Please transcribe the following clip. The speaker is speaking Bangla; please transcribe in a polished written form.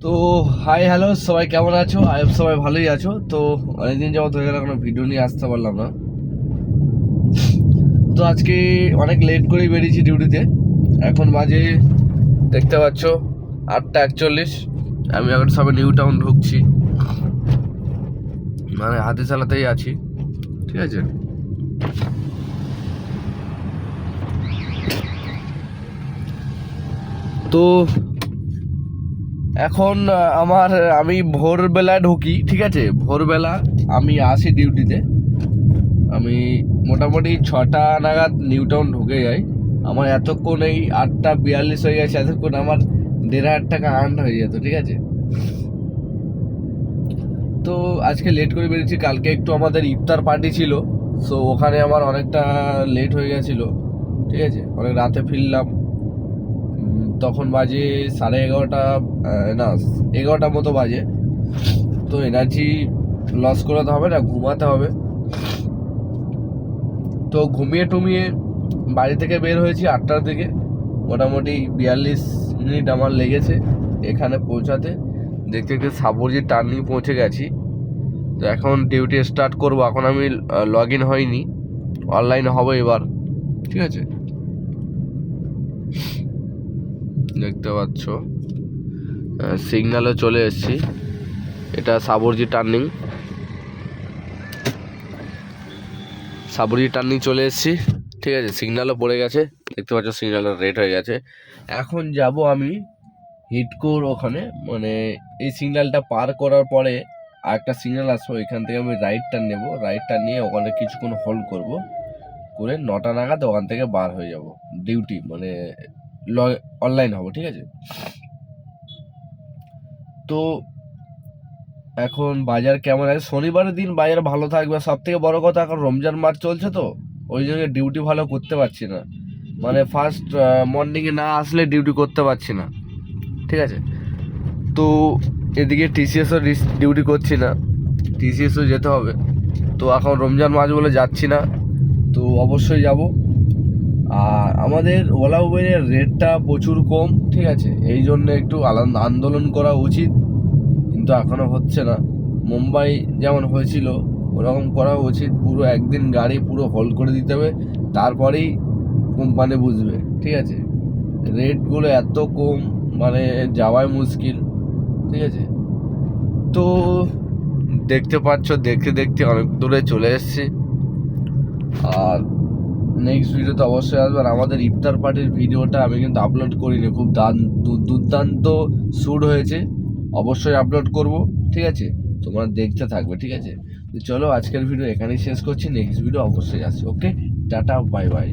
তো হাই হ্যালো সবাই কেমন আছো? আই হোপ সবাই ভালোই আছো। তো অনেকদিন যাবত হয়ে গেল কোনো ভিডিও নিয়ে আসতে পারলাম না। তো আজকে অনেক লেট করেই বেরিয়েছি ডিউটিতে। এখন বাজে দেখতে পাচ্ছ 8:41। আমি এখন সবে নিউ টাউন ঢুকছি, মানে হাতে চালাতেই আছি, ঠিক আছে। তো এখন আমি ভোরবেলা ঢুকি, ঠিক আছে। ভোরবেলা আমি আসি ডিউটিতে, আমি মোটামুটি 6টা নাগাদ নিউ টাউন ঢুকে যাই। আমার এতক্ষণ এই 8:42 হয়ে গেছে, এতক্ষণ আমার 1,500 টাকা আর্ন হয়ে যেত, ঠিক আছে। তো আজকে লেট করে বেরিয়েছি, কালকে একটু আমাদের ইফতার পার্টি ছিল, সো ওখানে আমার অনেকটা লেট হয়ে গেছিলো, ঠিক আছে। অনেক রাতে ফিরলাম, তখন বাজে 11:30, না 11টার মতো বাজে। তো এনার্জি লস করাতে হবে না, ঘুমাতে হবে। তো ঘুমিয়ে টুমিয়ে বাড়ি থেকে বের হয়েছি 8টার দিকে। মোটামুটি 42 মিনিট আমার লেগেছে এখানে পৌঁছাতে। দেখতে দেখতে সাবরজি টার্নিং পৌঁছে গেছি। তো এখন ডিউটি স্টার্ট করব। এখন আমি লগ ইন হয়নি, অনলাইন হব এবার, ঠিক আছে। দেখতে পাচ্ছ সিগন্যালে চলে এসেছি, এটা সাবরজি টার্নিং চলে এসেছি, ঠিক আছে। সিগন্যালও পড়ে গেছে, দেখতে পাচ্ছ সিগন্যালটা রেড হয়ে গেছে। এখন যাব আমি হিটকোর ওখানে, মানে এই সিগন্যালটা পার করার পরে আরেকটা সিগন্যাল আসবো, এখান থেকে আমি রাইট টার্ন নেব। রাইট টার্ন নিয়ে ওখানে কিছুক্ষণ হোল্ড করব, করে 9টা নাগাদ ওখান থেকে বার হয়ে যাব। ডিউটি মানে অনলাইন হব, ঠিক আছে। তো এখন বাজার কেমন আছে? শনিবারের দিন বাজার ভালো থাকবে। সব থেকে বড় কথা, এখন রমজান মাস চলছে, তো ওই জন্য ডিউটি ভালো করতে পারছি না, মানে ফার্স্ট মর্নিংয়ে না আসলে ডিউটি করতে পারছি না, ঠিক আছে। তো এদিকে টিসিএসও ডিউটি করছি না, টিসিএসও যেতে হবে। তো এখন রমজান মাস বলে যাচ্ছি না, তো অবশ্যই যাব। আর আমাদের ওলা উবেরের রেটটা প্রচুর কম, ঠিক আছে। এই জন্য একটু আন্দোলন করা উচিত, কিন্তু এখনও হচ্ছে না। মুম্বাই যেমন হয়েছিল ওরকম করা উচিত। পুরো একদিন গাড়ি পুরো হোল্ড করে দিতে হবে, তারপরেই কোম্পানি বুঝবে, ঠিক আছে। রেটগুলো এত কম, মানে যাওয়াই মুশকিল, ঠিক আছে। তো দেখতে পাচ্ছ, দেখতে দেখতে অনেক দূরে চলে এসেছি। আর নেক্সট ভিডিওতে অবশ্যই আসবে। আর আমাদের ইফতার পার্টির ভিডিওটা আমি কিন্তু আপলোড করিনি, খুব দুর্দান্ত শ্যুট হয়েছে, অবশ্যই আপলোড করব, ঠিক আছে। তোমরা দেখতে থাকবে, ঠিক আছে। তো চলো আজকের ভিডিও এখানেই শেষ করছি, নেক্সট ভিডিও অবশ্যই আসছে। ওকে, টাটা, বাই বাই।